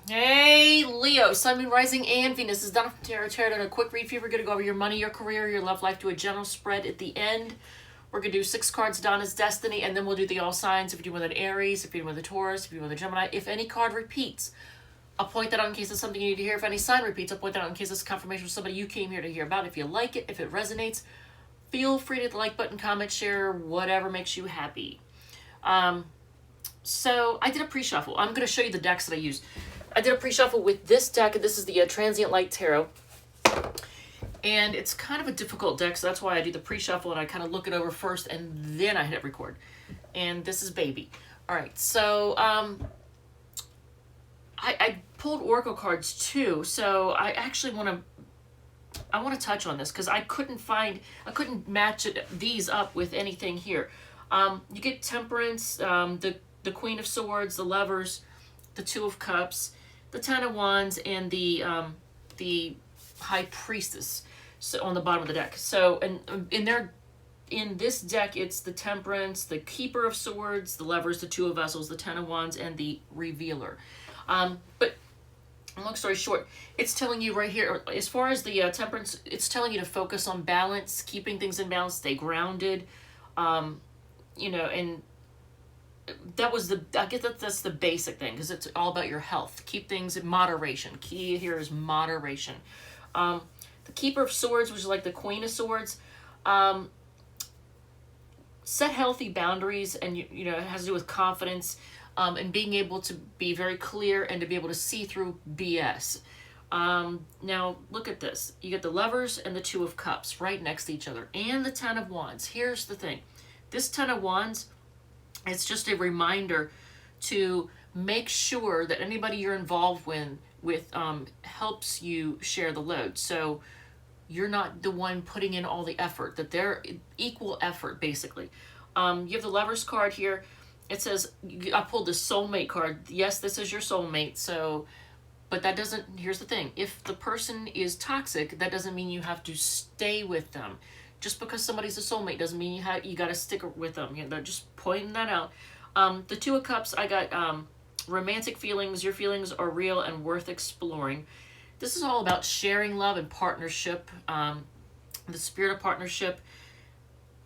Hey, Leo, Sun, Moon, Rising, and Venus. This is Donna from Tarot and a quick read for you. We're going to go over your money, your career, your love life, do a general spread at the end. We're going to do 6 cards, Donna's Destiny, and then we'll do the all signs. If you're doing with an Aries, if you're doing with a Taurus, if you're doing with a Gemini. If any card repeats, I'll point that out in case it's something you need to hear. If any sign repeats, I'll point that out in case it's confirmation from somebody you came here to hear about. If you like it, if it resonates, feel free to hit the like button, comment, share, whatever makes you happy. So I did a pre-shuffle. I'm going to show you the decks that I use. I did a pre-shuffle with this deck, and this is the Transient Light Tarot. And it's kind of a difficult deck, so that's why I do the pre-shuffle, and I kind of look it over first, and then I hit record. And this is Baby. All right, so I pulled Oracle cards too, so I actually want to touch on this, because I couldn't match these up with anything here. You get Temperance, the Queen of Swords, the Lovers, the Two of Cups, the Ten of Wands, and the High Priestess, so on the bottom of the deck. So, and in this deck, it's the Temperance, the Keeper of Swords, the Lovers, the Two of Vessels, the Ten of Wands, and the Revealer. But long story short, it's telling you right here, as far as the Temperance, it's telling you to focus on balance, keeping things in balance, stay grounded, you know, and that was I guess that's the basic thing, because it's all about your health. Keep things in moderation. Key here is moderation. The Keeper of Swords, which is like the Queen of Swords, set healthy boundaries, and you know, it has to do with confidence, and being able to be very clear and to be able to see through BS. Now look at this. You get the Lovers and the Two of Cups right next to each other, and the Ten of Wands. Here's the thing. This Ten of Wands, it's just a reminder to make sure that anybody you're involved with helps you share the load. So you're not the one putting in all the effort, that they're equal effort, basically. You have the Lover's card here. It says, I pulled the Soulmate card. Yes, this is your soulmate. So, but that doesn't, here's the thing. If the person is toxic, that doesn't mean you have to stay with them. Just because somebody's a soulmate doesn't mean you got to stick with them. You know, just pointing that out. The Two of Cups, I got romantic feelings. Your feelings are real and worth exploring. This is all about sharing love and partnership, the spirit of partnership.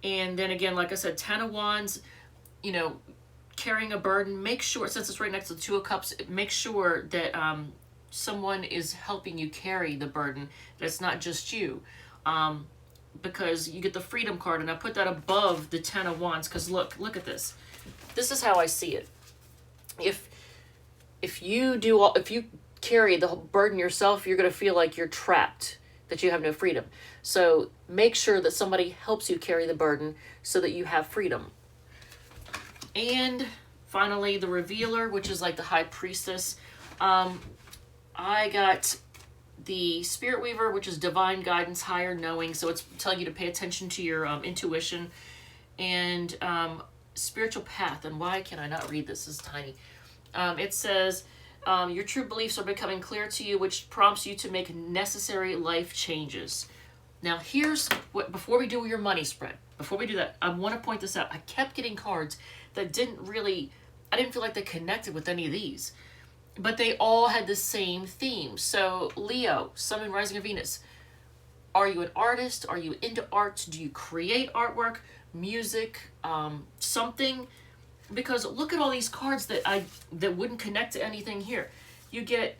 And then again, like I said, Ten of Wands, you know, carrying a burden. Make sure, since it's right next to the Two of Cups, make sure that someone is helping you carry the burden, that it's not just you. Because you get the Freedom card, and I put that above the Ten of Wands, because look at this. This is how I see it. If you carry the burden yourself, you're going to feel like you're trapped, that you have no freedom. So make sure that somebody helps you carry the burden so that you have freedom. And finally, the Revealer, which is like the High Priestess. I got the Spirit Weaver, which is divine guidance, higher knowing. So it's telling you to pay attention to your intuition. And spiritual path. And why can I not read this? This is tiny. It says, your true beliefs are becoming clear to you, which prompts you to make necessary life changes. Now here's what, before we do your money spread, before we do that, I want to point this out. I kept getting cards that I didn't feel like they connected with any of these. But they all had the same theme. So Leo, Sun, Moon, Rising, or Venus. Are you an artist? Are you into art? Do you create artwork, music, something? Because look at all these cards that wouldn't connect to anything here. You get,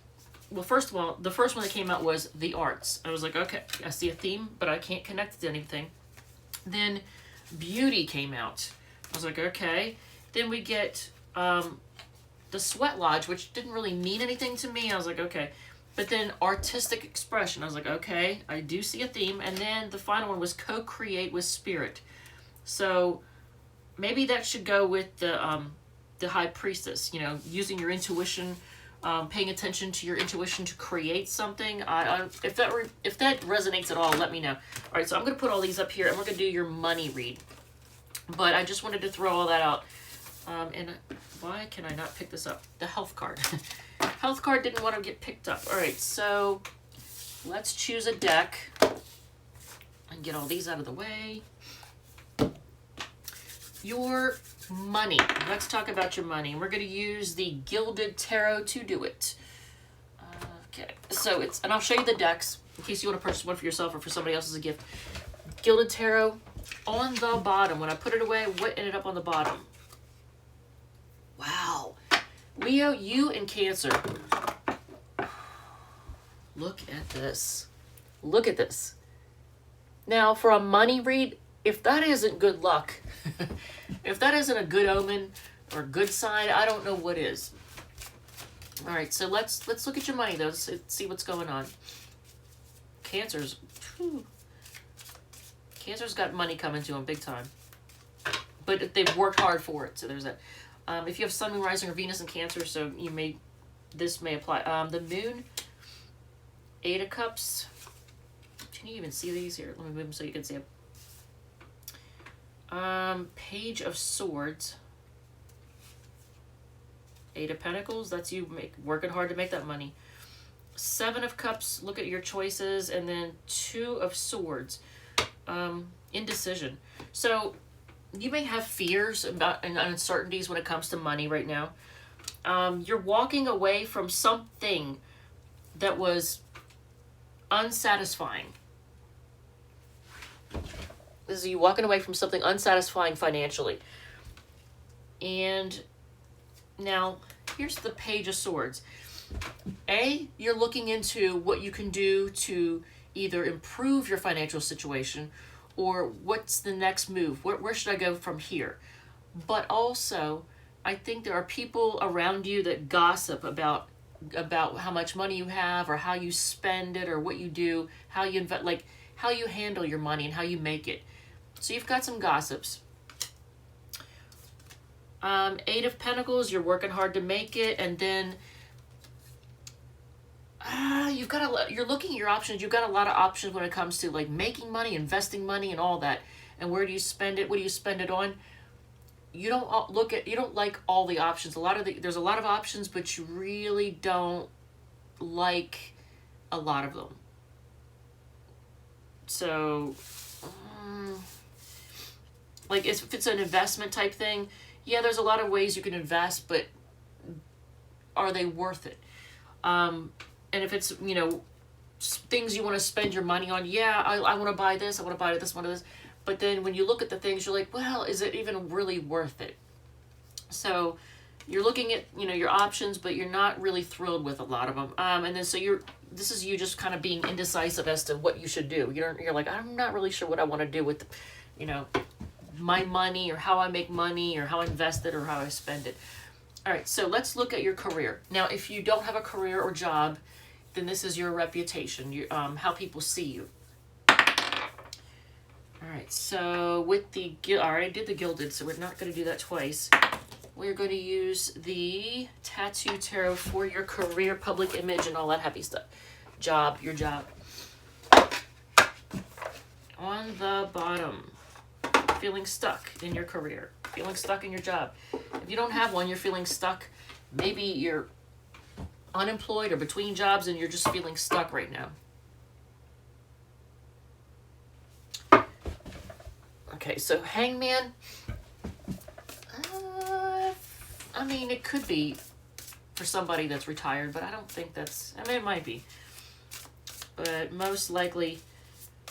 well, first of all, the first one that came out was the arts. I was like, okay, I see a theme, but I can't connect it to anything. Then beauty came out. I was like, okay. Then we get the Sweat Lodge, which didn't really mean anything to me. I was like, okay. But then artistic expression. I was like, okay, I do see a theme. And then the final one was co-create with spirit. So maybe that should go with the High Priestess. You know, using your intuition, paying attention to your intuition to create something. If that resonates at all, let me know. All right, so I'm going to put all these up here, and we're going to do your money read. But I just wanted to throw all that out. And why can I not pick this up? The health card. Health card didn't want to get picked up. All right, so let's choose a deck and get all these out of the way. Your money. Let's talk about your money. We're going to use the Gilded Tarot to do it. Okay, so it's, and I'll show you the decks in case you want to purchase one for yourself or for somebody else as a gift. Gilded Tarot. On the bottom, when I put it away, what ended up on the bottom? Wow. Leo, you and Cancer. Look at this. Look at this. Now, for a money read, if that isn't good luck, if that isn't a good omen or a good sign, I don't know what is. All right, so let's look at your money, though. Let's see what's going on. Cancer's... Whew. Cancer's got money coming to them big time. But they've worked hard for it, so there's that. If you have Sun, Moon, Rising, or Venus in Cancer, so you may... This may apply. The Moon, 8 of Cups. Can you even see these here? Let me move them so you can see them. Page of Swords. 8 of Pentacles. That's you working hard to make that money. 7 of Cups. Look at your choices. And then 2 of Swords. Indecision. So you may have fears about and uncertainties when it comes to money right now. You're walking away from something that was unsatisfying. This is you walking away from something unsatisfying financially. And now, here's the Page of Swords. You're looking into what you can do to either improve your financial situation or what's the next move? Where should I go from here? But also, I think there are people around you that gossip about how much money you have or how you spend it or what you do, how you invest, like how you handle your money and how you make it. So you've got some gossips. 8 of Pentacles, you're working hard to make it, and then you're looking at your options. You've got a lot of options when it comes to like making money, investing money, and all that. And where do you spend it? What do you spend it on? You don't like all the options. There's a lot of options, but you really don't like a lot of them. So, like if it's an investment type thing, yeah, there's a lot of ways you can invest, but are they worth it? And if it's, things you want to spend your money on, yeah, I want to buy this, I want to buy this, one of this. But then when you look at the things, you're like, well, is it even really worth it? So you're looking at, your options, but you're not really thrilled with a lot of them. And then so this is you just kind of being indecisive as to what you should do. You're like, I'm not really sure what I want to do with, my money or how I make money or how I invest it or how I spend it. All right, so let's look at your career. Now, if you don't have a career or job, then this is your reputation, how people see you. All right, so with the, I already did the Gilded, so we're not going to do that twice. We're going to use the Tattoo Tarot for your career, public image, and all that happy stuff. Your job. On the bottom, feeling stuck in your career, feeling stuck in your job. If you don't have one, you're feeling stuck. Maybe you're unemployed or between jobs and you're just feeling stuck right now. Okay, so Hangman. I mean, it could be for somebody that's retired, but I don't think that's... I mean, it might be. But most likely,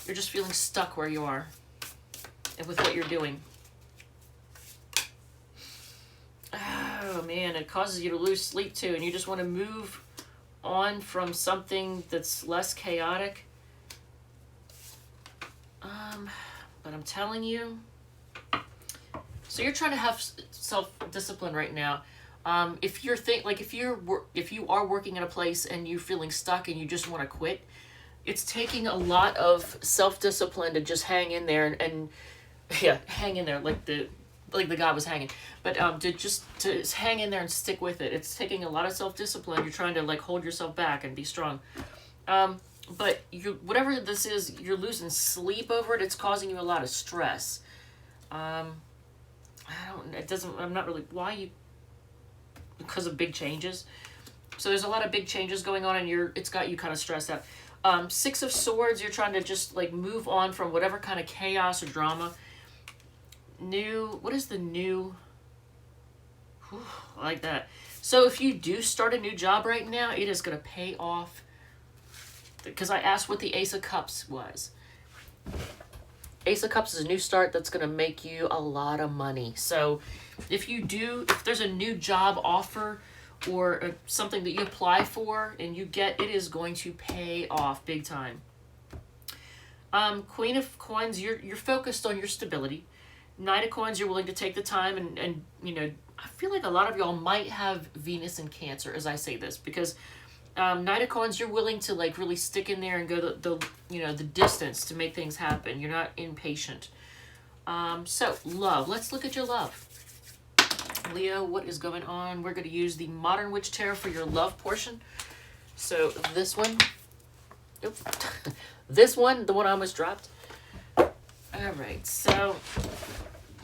you're just feeling stuck where you are and with what you're doing. Oh, man, it causes you to lose sleep, too, and you just want to move on from something that's less chaotic. But I'm telling you... So you're trying to have self-discipline right now. If you are working in a place and you're feeling stuck and you just want to quit, it's taking a lot of self-discipline to just hang in there and hang in there like the guy was hanging. But to hang in there and stick with it. It's taking a lot of self-discipline. You're trying to hold yourself back and be strong. But whatever this is, you're losing sleep over it. It's causing you a lot of stress. I'm not really, because of big changes. So there's a lot of big changes going on and it's got you kind of stressed out. 6 of Swords, you're trying to just move on from whatever kind of chaos or drama. What is the new? Whew, I like that. So if you do start a new job right now, it is going to pay off because I asked what the Ace of Cups was. Ace of Cups is a new start that's going to make you a lot of money. So if there's a new job offer or something that you apply for and you get, it is going to pay off big time. Queen of Coins, you're focused on your stability. Knight of Coins, you're willing to take the time and you know, I feel like a lot of y'all might have Venus in Cancer as I say this, because Knight of Coins, you're willing to like really stick in there and go the distance to make things happen. You're not impatient. So love, let's look at your love. Leo, what is going on? We're going to use the Modern Witch Tarot for your love portion. So this one, oops, this one, the one I almost dropped. All right, so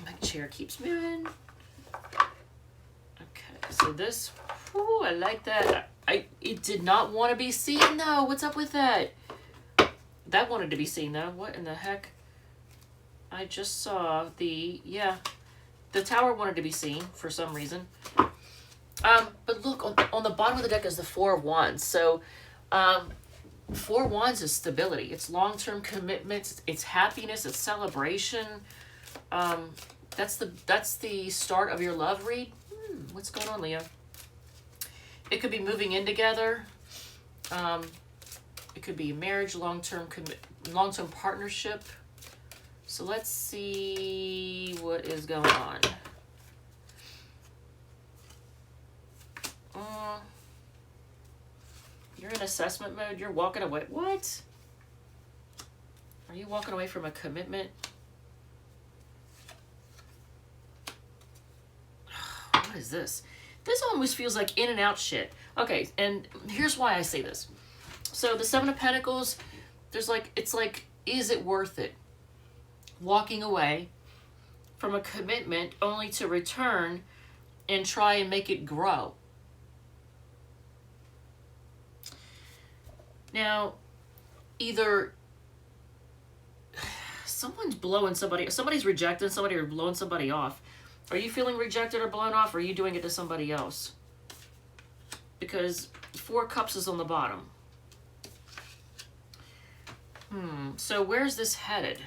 my chair keeps moving. Okay, so this, whew, I like that. It did not want to be seen though. What's up with that? That wanted to be seen though. What in the heck? I just saw the Tower wanted to be seen for some reason. But look, on the bottom of the deck is the Four of Wands. So, Four of Wands is stability. It's long-term commitments. It's happiness. It's celebration. That's the start of your love read. What's going on, Leo? It could be moving in together. It could be marriage, long-term partnership. So let's see what is going on. You're in assessment mode. You're walking away. What? Are you walking away from a commitment? What is this? This almost feels like in and out shit. Okay, and here's why I say this. So the Seven of Pentacles, it's like, is it worth it? Walking away from a commitment only to return and try and make it grow. Now, either someone's blowing somebody's rejecting somebody or blowing somebody off. Are you feeling rejected or blown off, or are you doing it to somebody else? Because Four Cups is on the bottom. So where's this headed?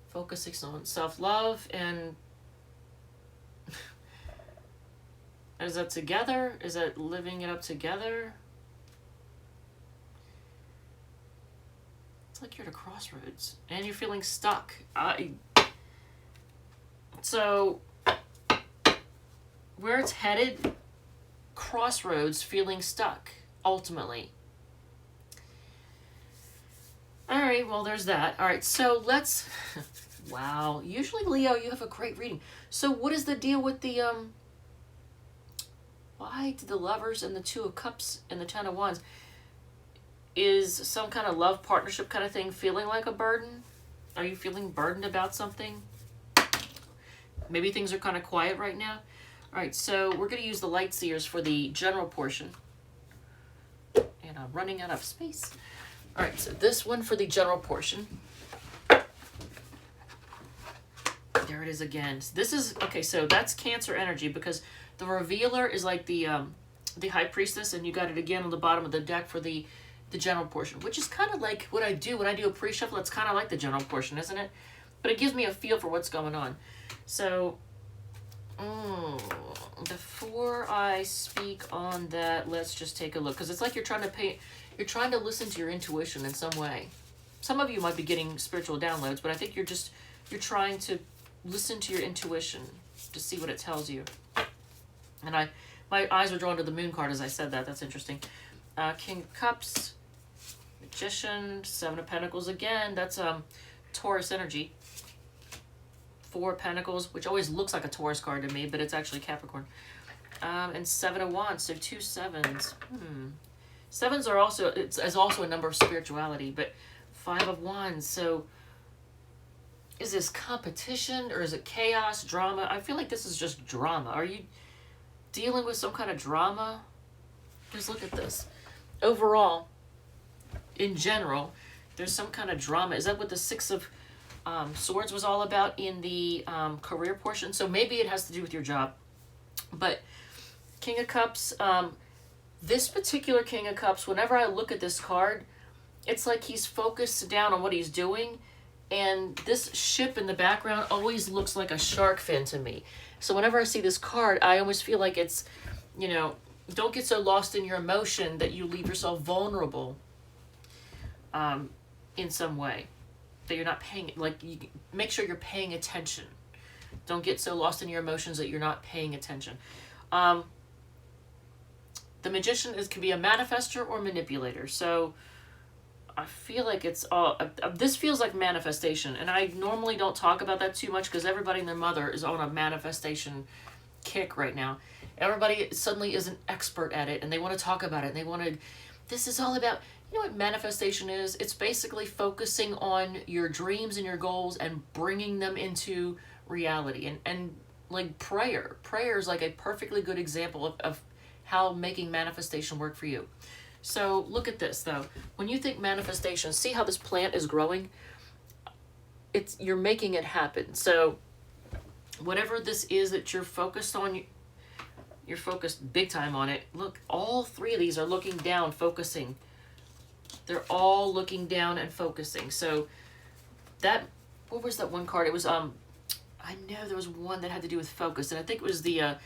Focusing on self-love, and is that together? Is that living it up together? It's like you're at a crossroads and you're feeling stuck. So where it's headed, crossroads, feeling stuck, ultimately. All right, well, there's that. All right, so let's, wow. Usually, Leo, you have a great reading. So what is the deal with the, why did the Lovers and the Two of Cups and the Ten of Wands, is some kind of love partnership kind of thing feeling like a burden? Are you feeling burdened about something? Maybe things are kind of quiet right now. All right, so we're going to use the Light Seers for the general portion. And I'm running out of space. All right, so this one for the general portion. There it is again. This is, okay, so that's Cancer energy, because the Revealer is like the High Priestess, and you got it again on the bottom of the deck for the general portion, which is kind of like what I do when I do a pre-shuffle. It's kind of like the general portion, isn't it? But it gives me a feel for what's going on. So, before I speak on that, let's just take a look, because it's like you're trying to listen to your intuition in some way. Some of you might be getting spiritual downloads, but I think you're trying to listen to your intuition to see what it tells you. And my eyes were drawn to the Moon card as I said that. That's interesting. King of Cups, Magician, Seven of Pentacles again. That's Taurus energy. Four of Pentacles, which always looks like a Taurus card to me, but it's actually Capricorn. And Seven of Wands, so 2 sevens. Sevens are also, it's also a number of spirituality, but 5 of Wands. So is this competition or is it chaos, drama? I feel like this is just drama. Are you dealing with some kind of drama? Just look at this. Overall, in general, there's some kind of drama. Is that what the Six of Swords was all about in the career portion? So maybe it has to do with your job. But King of Cups, This particular King of Cups, whenever I look at this card, it's like he's focused down on what he's doing, and this ship in the background always looks like a shark fin to me. So whenever I see this card, I almost feel like it's, you know, don't get so lost in your emotion that you leave yourself vulnerable in some way, that you're not paying, like, you make sure you're paying attention. Don't get so lost in your emotions that you're not paying attention. The Magician can be a manifester or manipulator. So I feel like it's all, this feels like manifestation. And I normally don't talk about that too much because everybody and their mother is on a manifestation kick right now. Everybody suddenly is an expert at it and they want to talk about it. And they want to, this is all about, you know what manifestation is? It's basically focusing on your dreams and your goals and bringing them into reality. And like prayer is like a perfectly good example of how making manifestation work for you. So look at this though. When you think manifestation, see how this plant is growing? You're making it happen. So whatever this is that you're focused on, you're focused big time on it. Look, all three of these are looking down, focusing. They're all looking down and focusing. So that, what was that one card? It was, I know there was one that had to do with focus, and I think it was the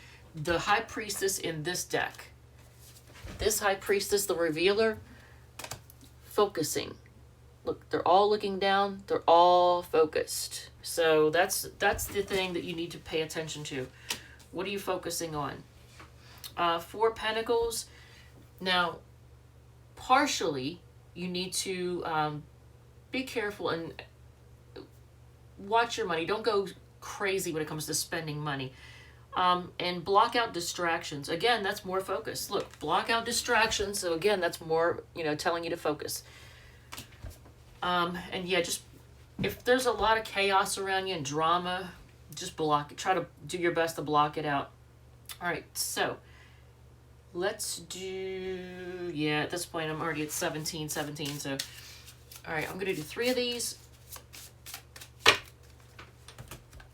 High Priestess in this deck. This High Priestess, the Revealer, focusing. Look, they're all looking down. They're all focused. So that's the thing that you need to pay attention to. What are you focusing on? Four Pentacles. Now, partially, you need to be careful and watch your money. Don't go crazy when it comes to spending money. And block out distractions. Again, that's more focus. Look, block out distractions. So again, that's more, you know, telling you to focus. And yeah, just if there's a lot of chaos around you and drama, just block it. Try to do your best to block it out. All right, so let's do, yeah, at this point I'm already at 17. So, all right, I'm going to do 3 of these.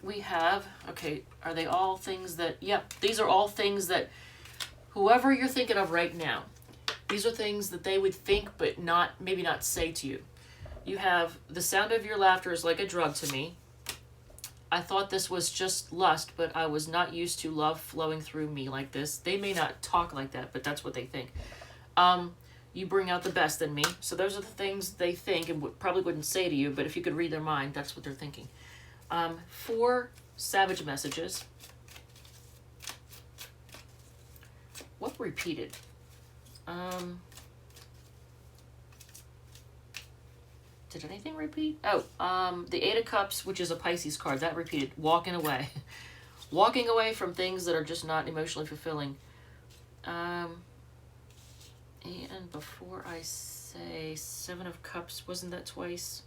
We have, okay, are they all things that, yep, these are all things that whoever you're thinking of right now, these are things that they would think but not, maybe not say to you. You have, the sound of your laughter is like a drug to me. I thought this was just lust, but I was not used to love flowing through me like this. They may not talk like that, but that's what they think. You bring out the best in me. So those are the things they think and probably wouldn't say to you, but if you could read their mind, that's what they're thinking. 4 Savage messages. What repeated? Did anything repeat? Oh, the 8 of Cups, which is a Pisces card, that repeated. Walking away. Walking away from things that are just not emotionally fulfilling. And before I say 7 of Cups, wasn't that twice?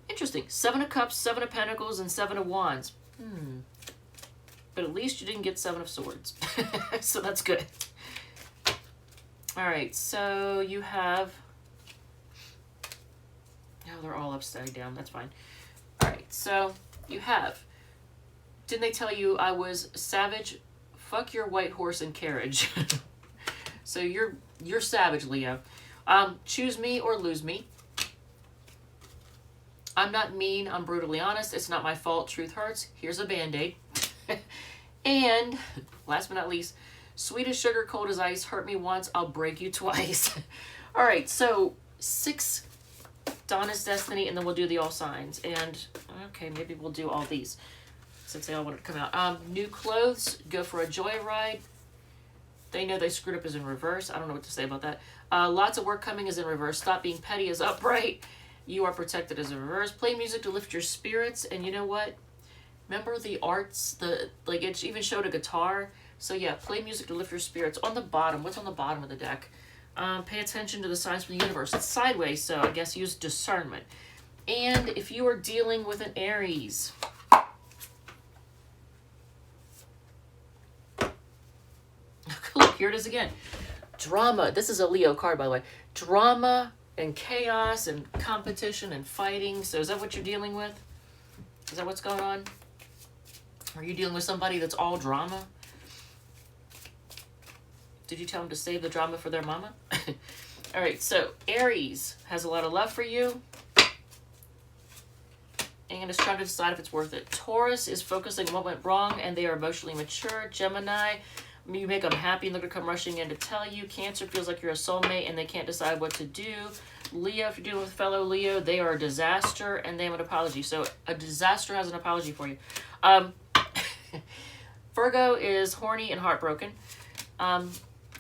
Interesting. 7 of Cups, 7 of Pentacles, and 7 of Wands. But at least you didn't get 7 of Swords. So that's good. All right, so you have... Oh, they're all upside down. That's fine. All right, so you have... Didn't they tell you I was savage? Fuck your white horse and carriage. So you're savage, Leo. Choose me or lose me. I'm not mean, I'm brutally honest. It's not my fault, truth hurts. Here's a Band-Aid. And, last but not least, sweet as sugar, cold as ice. Hurt me once, I'll break you twice. All right, so 6 Donna's Destiny, and then we'll do the all signs. And, okay, maybe we'll do all these since they all wanted to come out. New clothes, go for a joyride. They know they screwed up is in reverse. I don't know what to say about that. Lots of work coming is in reverse. Stop being petty is upright. You are protected as a reverse. Play music to lift your spirits. And you know what? Remember the arts? Like it even showed a guitar. So yeah, play music to lift your spirits. On the bottom, what's on the bottom of the deck? Pay attention to the signs from the universe. It's sideways, so I guess use discernment. And if you are dealing with an Aries, look, here it is again. Drama. This is a Leo card, by the way. Drama and chaos and competition and fighting. So is that what you're dealing with? Is that what's going on? Are you dealing with somebody that's all drama? Did you tell them to save the drama for their mama? All right, so Aries has a lot of love for you and is trying to decide if it's worth it. Taurus is focusing on what went wrong and they are emotionally mature. Gemini, you make them happy and they're going to come rushing in to tell you. Cancer feels like you're a soulmate and they can't decide what to do. Leo, if you're dealing with fellow Leo, they are a disaster and they have an apology. So a disaster has an apology for you. Virgo is horny and heartbroken.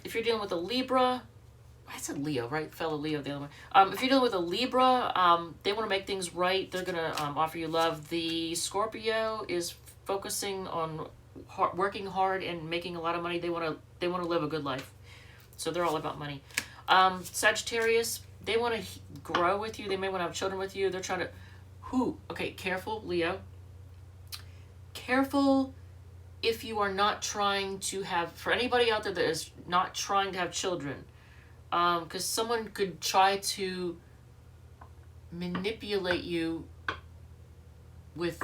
If you're dealing with a Libra, I said Leo, right? Fellow Leo, the other one. If you're dealing with a Libra, they want to make things right. They're going to offer you love. The Scorpio is focusing on working hard and making a lot of money. They want to live a good life. So they're all about money. Sagittarius, they want to grow with you. They may want to have children with you. They're trying to... Okay, careful, Leo. Careful if you are not trying to have... For anybody out there that is not trying to have children, because someone could try to manipulate you with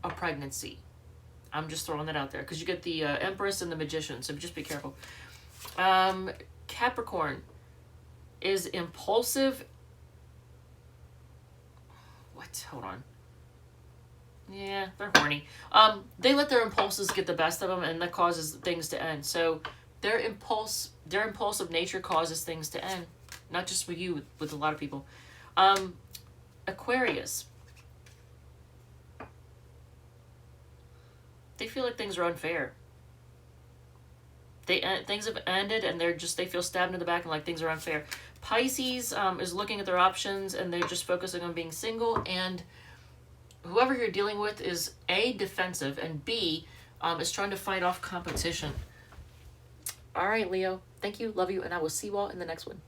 a pregnancy. I'm just throwing that out there because you get the Empress and the Magician, so just be careful. Capricorn is impulsive. What? Hold on. Yeah, they're horny. They let their impulses get the best of them, and that causes things to end. So their impulsive nature causes things to end. Not just with you, with a lot of people. Aquarius. They feel like things are unfair. Things have ended and they feel stabbed in the back and like things are unfair. Pisces is looking at their options and they're just focusing on being single, and whoever you're dealing with is A, defensive, and B, is trying to fight off competition. All right, Leo. Thank you, love you, and I will see you all in the next one.